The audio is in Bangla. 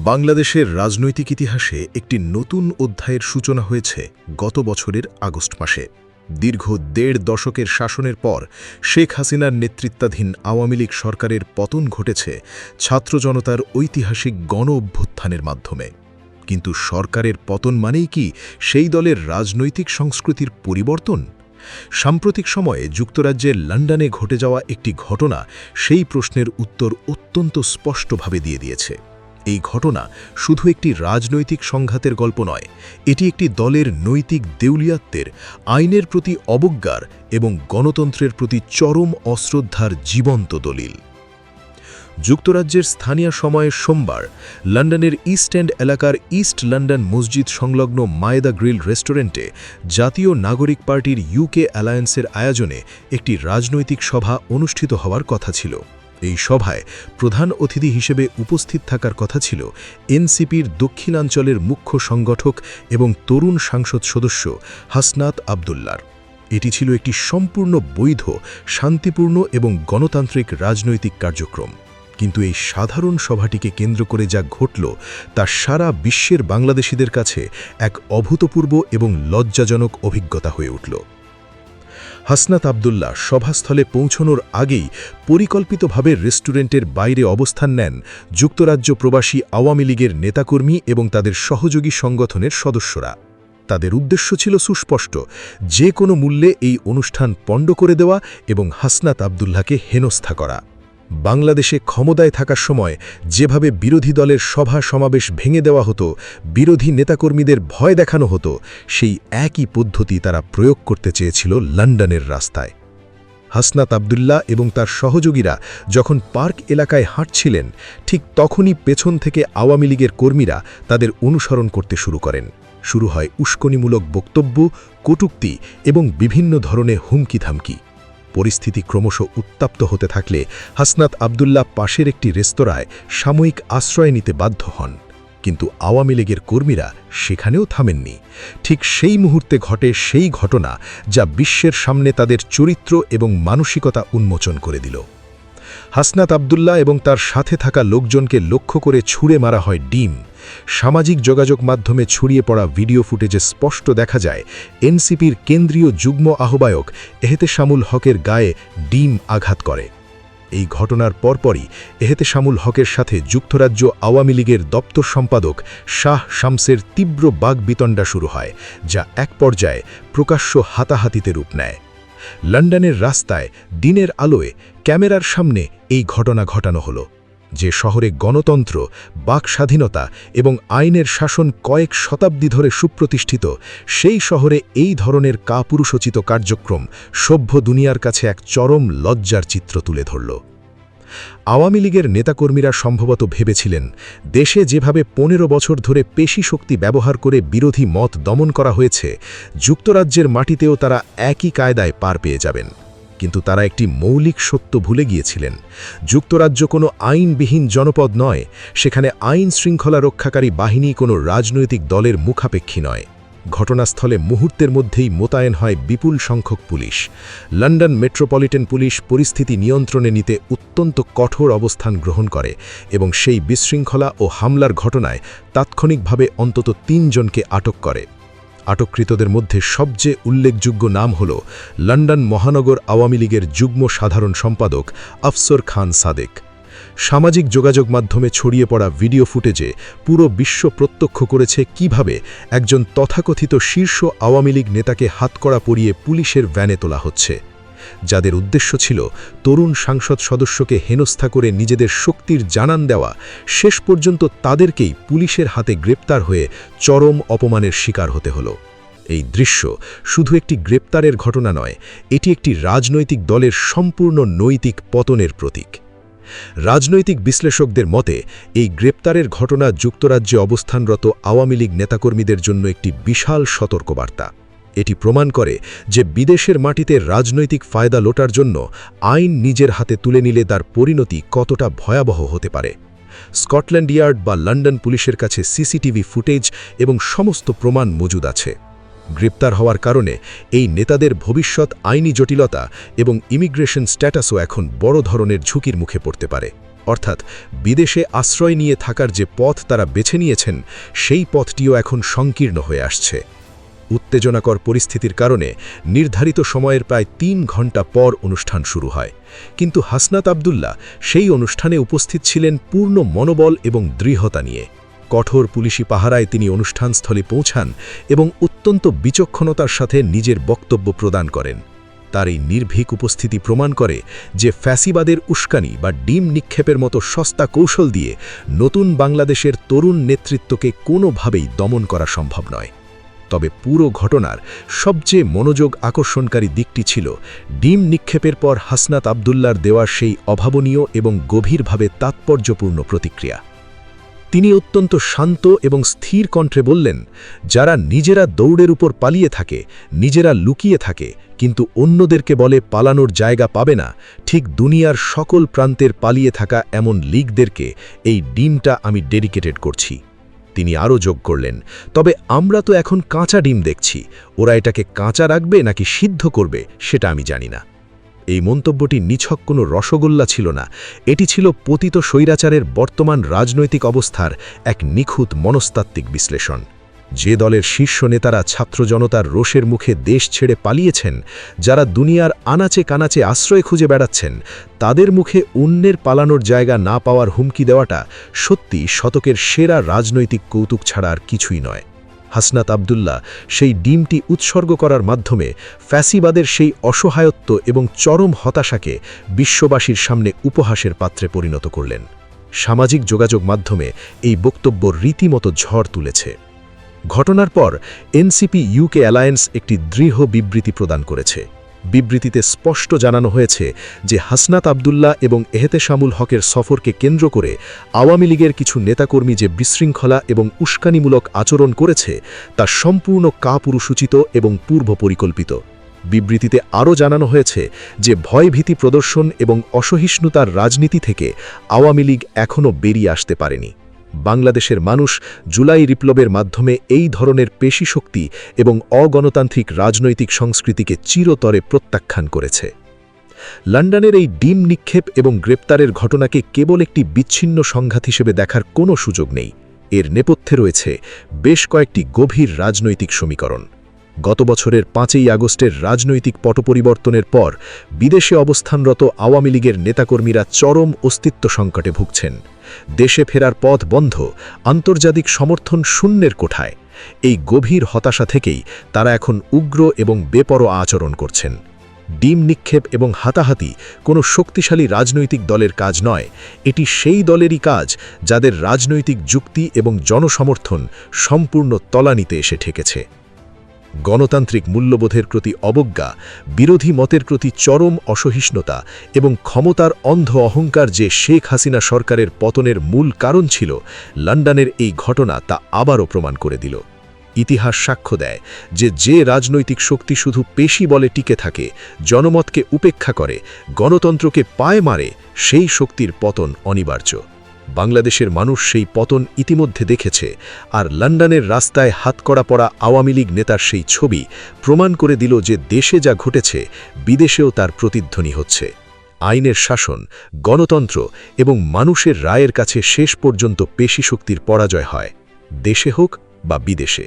বাংলাদেশের রাজনৈতিক ইতিহাসে একটি নতুন অধ্যায়ের সূচনা হয়েছে গত বছরের আগস্ট মাসে। দীর্ঘ ১.৫ দশকের শাসনের পর শেখ হাসিনার নেতৃত্বাধীন আওয়ামী লীগ সরকারের পতন ঘটেছে ছাত্র জনতার ঐতিহাসিক গণ অভ্যুত্থানের মাধ্যমে। কিন্তু সরকারের পতন মানেই কি সেই দলের রাজনৈতিক সংস্কৃতির পরিবর্তন? সাম্প্রতিক সময়ে যুক্তরাজ্যের লন্ডনে ঘটে যাওয়া একটি ঘটনা সেই প্রশ্নের উত্তর অত্যন্ত স্পষ্টভাবে দিয়ে দিয়েছে। এই ঘটনা শুধু একটি রাজনৈতিক সংঘাতের গল্প নয়, এটি একটি দলের নৈতিক দেউলিয়াত্বের, আইনের প্রতি অবজ্ঞার এবং গণতন্ত্রের প্রতি চরম অশ্রদ্ধার জীবন্ত দলিল। যুক্তরাজ্যের স্থানীয় সময়ে সোমবার লন্ডনের ইস্ট এন্ড এলাকার ইস্ট লন্ডন মসজিদ সংলগ্ন মায়েদা গ্রিল রেস্টুরেন্টে জাতীয় নাগরিক পার্টির ইউকে অ্যালায়েন্সের আয়োজনে একটি রাজনৈতিক সভা অনুষ্ঠিত হওয়ার কথা ছিল। এই সভায় প্রধান অতিথি হিসেবে উপস্থিত থাকার কথা ছিল এনসিপির দক্ষিণাঞ্চলের মুখ্য সংগঠক এবং তরুণ সংসদ সদস্য হাসনাত আবদুল্লার। এটি ছিল একটি সম্পূর্ণ বৈধ, শান্তিপূর্ণ এবং গণতান্ত্রিক রাজনৈতিক কার্যক্রম। কিন্তু এই সাধারণ সভাটিকে কেন্দ্র করে যা ঘটল তা সারা বিশ্বের বাংলাদেশিদের কাছে এক অভূতপূর্ব এবং লজ্জাজনক অভিজ্ঞতা হয়ে উঠল। হাসনাত আবদুল্লাহ সভাস্থলে পৌঁছনোর আগেই পরিকল্পিতভাবে রেস্টুরেন্টের বাইরে অবস্থান নেন যুক্তরাজ্য প্রবাসী আওয়ামী লীগের নেতাকর্মী এবং তাদের সহযোগী সংগঠনের সদস্যরা। তাদের উদ্দেশ্য ছিল সুস্পষ্ট, যে কোনো মূল্যে এই অনুষ্ঠান পণ্ড করে দেওয়া এবং হাসনাত আবদুল্লাহকে হেনস্থা করা। বাংলাদেশে ক্ষমতায় থাকার সময় যেভাবে বিরোধী দলের সভা সমাবেশ ভেঙে দেওয়া হতো, বিরোধী নেতাকর্মীদের ভয় দেখানো হতো, সেই একই পদ্ধতি তারা প্রয়োগ করতে চেয়েছিল লন্ডনের রাস্তায়। হাসনাত আবদুল্লাহ এবং তার সহযোগীরা যখন পার্ক এলাকায় হাঁটছিলেন, ঠিক তখনই পেছন থেকে আওয়ামী লীগের কর্মীরা তাদের অনুসরণ করতে শুরু করেন। শুরু হয় উস্কানিমূলক বক্তব্য, কটূক্তি এবং বিভিন্ন ধরনের হুমকি-ধামকি। পরিস্থিতি ক্রমশ উত্তপ্ত হতে থাকলে হাসনাত আবদুল্লাহ পাশের একটি রেস্তোরাঁয় সাময়িক আশ্রয় নিতে বাধ্য হন। কিন্তু আওয়ামী লীগের কর্মীরা সেখানেও থামেননি। ঠিক সেই মুহূর্তে ঘটে সেই ঘটনা যা বিশ্বের সামনে তাদের চরিত্র এবং মানসিকতা উন্মোচন করে দিল। হাসনাত আবদুল্লাহ এবং তার সাথে থাকা লোকজনকে লক্ষ্য করে ছুঁড়ে মারা হয় ডিম। সামাজিক যোগাযোগ মাধ্যমে ছড়িয়ে পড়া ভিডিও ফুটেজে স্পষ্ট দেখা যায় এনসিপির কেন্দ্রীয় যুগ্ম আহ্বায়ক এহতেশামুল হকের গায়ে ডিম আঘাত করে। এই ঘটনার পরপরই এহতেশামুল হকের সাথে যুক্তরাজ্য আওয়ামী লীগের দপ্তর সম্পাদক শাহ শামসের তীব্র বাগবিতণ্ডা শুরু হয়, যা এক পর্যায়ে প্রকাশ্য হাতাহাতিতে রূপ নেয়। লন্ডনের রাস্তায় দিনের আলোয় ক্যামেরার সামনে এই ঘটনা ঘটানো হলো। যে শহরে গণতন্ত্র, বাক স্বাধীনতা এবং আইনের শাসন কয়েক শতাব্দী ধরে সুপ্রতিষ্ঠিত, সেই শহরে এই ধরনের কাপুরুষোচিত কার্যক্রম সভ্য দুনিয়ার কাছে এক চরম লজ্জার চিত্র তুলে ধরল। আওয়ামী লীগের নেতাকর্মীরা সম্ভবত ভেবেছিলেন, দেশে যেভাবে ১৫ বছর ধরে পেশি শক্তি ব্যবহার করে বিরোধী মত দমন করা হয়েছে, যুক্তরাজ্যের মাটিতেও তারা একই কায়দায় পার পেয়ে যাবেন। কিন্তু তারা একটি মৌলিক সত্য ভুলে গিয়েছিলেন। যুক্তরাজ্য কোনো আইনবিহীন জনপদ নয়, সেখানে আইন শৃঙ্খলা রক্ষাকারী বাহিনী কোনো রাজনৈতিক দলের মুখাপেক্ষী নয়। ঘটনাস্থলে মুহূর্তের মধ্যেই মোতায়েন হয় বিপুল সংখ্যক পুলিশ। লন্ডন মেট্রোপলিটন পুলিশ পরিস্থিতি নিয়ন্ত্রণে নিতে অত্যন্ত কঠোর অবস্থান গ্রহণ করে এবং সেই বিশৃঙ্খলা ও হামলার ঘটনায় তাৎক্ষণিকভাবে অন্তত ৩ জনকে আটক করে। আটককৃতদের মধ্যে সবচেয়ে উল্লেখযোগ্য নাম হল লন্ডন মহানগর আওয়ামী লীগের যুগ্ম সাধারণ সম্পাদক আফসর খান সাদেক। সামাজিক যোগাযোগ মাধ্যমে ছড়িয়ে পড়া ভিডিও ফুটেজে পুরো বিশ্ব প্রত্যক্ষ করেছে কিভাবে একজন তথাকথিত শীর্ষ আওয়ামী লীগ নেতাকে হাতকড়া পরিয়ে পুলিশের ভ্যানে তোলা হচ্ছে। যাদের উদ্দেশ্য ছিল তরুণ সংসদ সদস্যকে হেনস্থা করে নিজেদের শক্তির জানান দেওয়া, শেষ পর্যন্ত তাদেরকেই পুলিশের হাতে গ্রেপ্তার হয়ে চরম অপমানের শিকার হতে হলো। এই দৃশ্য শুধু একটি গ্রেপ্তারের ঘটনা নয়, এটি একটি রাজনৈতিক দলের সম্পূর্ণ নৈতিক পতনের প্রতীক। রাজনৈতিক বিশ্লেষকদের মতে এই গ্রেপ্তারের ঘটনা যুক্তরাজ্যে অবস্থানরত আওয়ামী লীগ নেতাকর্মীদের জন্য একটি বিশাল সতর্কবার্তা। এটি প্রমাণ করে যে বিদেশের মাটিতে রাজনৈতিক ফায়দা লোটার জন্য আইন নিজের হাতে তুলে নিলে তার পরিণতি কতটা ভয়াবহ হতে পারে। স্কটল্যান্ড ইয়ার্ড বা লন্ডন পুলিশের কাছে সিসিটিভি ফুটেজ এবং সমস্ত প্রমাণ মজুদ আছে। গ্রেপ্তার হওয়ার কারণে এই নেতাদের ভবিষ্যৎ আইনি জটিলতা এবং ইমিগ্রেশন স্ট্যাটাসও এখন বড় ধরনের ঝুঁকির মুখে পড়তে পারে। অর্থাৎ বিদেশে আশ্রয় নিয়ে থাকার যে পথ তারা বেছে নিয়েছেন সেই পথটিও এখন সংকীর্ণ হয়ে আসছে। উত্তেজনাকর পরিস্থিতির কারণে নির্ধারিত সময়ের প্রায় ৩ ঘণ্টা পর অনুষ্ঠান শুরু হয়, কিন্তু হাসনাত আবদুল্লাহ সেই অনুষ্ঠানে উপস্থিত ছিলেন পূর্ণ মনোবল এবং দৃঢ়তা নিয়ে। কঠোর পুলিশি পাহারায় তিনি অনুষ্ঠানস্থলে পৌঁছান এবং অত্যন্ত বিচক্ষণতার সাথে নিজের বক্তব্য প্রদান করেন। তার এই নির্ভীক উপস্থিতি প্রমাণ করে যে ফ্যাসিবাদের উস্কানি বা ডিম নিক্ষেপের মতো সস্তা কৌশল দিয়ে নতুন বাংলাদেশের তরুণ নেতৃত্বকে কোনোভাবেই দমন করা সম্ভব নয়। তবে পুরো ঘটনার সবচেয়ে মনোযোগ আকর্ষণকারী দিকটি ছিল ডিম নিক্ষেপের পর হাসনাত আবদুল্লার দেওয়ার সেই অভাবনীয় এবং গভীরভাবে তাৎপর্যপূর্ণ প্রতিক্রিয়া। তিনি অত্যন্ত শান্ত এবং স্থির কণ্ঠে বললেন, যারা নিজেরা দৌড়ের উপর পালিয়ে থাকে, নিজেরা লুকিয়ে থাকে, কিন্তু অন্যদেরকে বলে পালানোর জায়গা পাবে না, ঠিক দুনিয়ার সকল প্রান্তের পালিয়ে থাকা এমন লীগদেরকে এই ডিমটা আমি ডেডিকেটেড করছি। তিনি আরও যোগ করলেন, তবে আমরা তো এখন কাঁচা ডিম দেখছি, ওরা এটাকে কাঁচা রাখবে নাকি সিদ্ধ করবে সেটা আমি জানি না। এই মন্তব্যটি নিছক কোনো রসগোল্লা ছিল না, এটি ছিল পতিত স্বৈরাচারের বর্তমান রাজনৈতিক অবস্থার এক নিখুঁত মনস্তাত্ত্বিক বিশ্লেষণ। যে দলের শীর্ষ নেতারা ছাত্র জনতার রোষের মুখে দেশ ছেড়ে পালিয়েছেন, যারা দুনিয়ার আনাচে কানাচে আশ্রয় খুঁজে বেড়াচ্ছেন, তাদের মুখে অন্যের পালানোর জায়গা না পাওয়ার হুমকি দেওয়াটা সত্যি শতকের সেরা রাজনৈতিক কৌতুক ছাড়া আর কিছুই নয়। হাসনাত আবদুল্লাহ সেই ডিমটি উৎসর্গ করার মাধ্যমে ফ্যাসিবাদের সেই অসহায়ত্ব এবং চরম হতাশাকে বিশ্ববাসীর সামনে উপহাসের পাত্রে পরিণত করলেন। সামাজিক যোগাযোগ মাধ্যমে এই বক্তব্য রীতিমতো ঝড় তুলেছে। ঘটনার পর এনসিপি ইউকে অ্যালায়েন্স একটি দৃঢ় বিবৃতি প্রদান করেছে। বিবৃতিতে স্পষ্ট জানানো হয়েছে যে হাসনাত আবদুল্লাহ এবং এহতেশামুল হকের সফরকে কেন্দ্র করে আওয়ামী লীগের কিছু নেতাকর্মী যে বিশৃঙ্খলা এবং উস্কানিমূলক আচরণ করেছে তা সম্পূর্ণ কাপুরুষোচিত এবং পূর্ব পরিকল্পিত। বিবৃতিতে আরও জানানো হয়েছে যে ভয়ভীতি প্রদর্শন এবং অসহিষ্ণুতার রাজনীতি থেকে আওয়ামী লীগ এখনও বেরিয়ে আসতে পারেনি। বাংলাদেশের মানুষ জুলাই বিপ্লবের মাধ্যমে এই ধরনের পেশিশক্তি এবং অগণতান্ত্রিক রাজনৈতিক সংস্কৃতিকে চিরতরে প্রত্যাখ্যান করেছে। লন্ডনের এই ডিম নিক্ষেপ এবং গ্রেপ্তারের ঘটনাকে কেবল একটি বিচ্ছিন্ন সংঘাত হিসেবে দেখার কোনো সুযোগ নেই। এর নেপথ্যে রয়েছে বেশ কয়েকটি গভীর রাজনৈতিক সমীকরণ। গত বছরের ৫ই আগস্টের রাজনৈতিক পটপরিবর্তনের পর বিদেশে অবস্থানরত আওয়ামী লীগের নেতাকর্মীরা চরম অস্তিত্ব সংকটে ভুগছেন। দেশে ফেরার পথ বন্ধ, আন্তর্জাতিক সমর্থন শূন্যের কোঠায়। এই গভীর হতাশা থেকেই তারা এখন উগ্র এবং বেপরোয়া আচরণ করছেন। ডিম নিক্ষেপ এবং হাতাহাতি কোনো শক্তিশালী রাজনৈতিক দলের কাজ নয়, এটি সেই দলেরই কাজ যাদের রাজনৈতিক যুক্তি এবং জনসমর্থন সম্পূর্ণ তলানিতে এসে ঠেকেছে। গণতান্ত্রিক মূল্যবোধের প্রতি অবজ্ঞা, বিরোধী মতের প্রতি চরম অসহিষ্ণুতা এবং ক্ষমতার অন্ধ অহংকার যে শেখ হাসিনা সরকারের পতনের মূল কারণ ছিল, লন্ডনের এই ঘটনা তা আবারও প্রমাণ করে দিল। ইতিহাস সাক্ষ্য দেয় যে রাজনৈতিক শক্তি শুধু পেশি বলে টিকে থাকে, জনমতকে উপেক্ষা করে, গণতন্ত্রকে পায়ে মারে, সেই শক্তির পতন অনিবার্য। বাংলাদেশের মানুষ সেই পতন ইতিমধ্যে দেখেছে, আর লন্ডনের রাস্তায় হাতকড়া পড়া আওয়ামী লীগ নেতার সেই ছবি প্রমাণ করে দিল যে দেশে যা ঘটেছে বিদেশেও তার প্রতিধ্বনি হচ্ছে। আইনের শাসন, গণতন্ত্র এবং মানুষের রায়ের কাছে শেষ পর্যন্ত পেশি শক্তির পরাজয় হয়, দেশে হোক বা বিদেশে।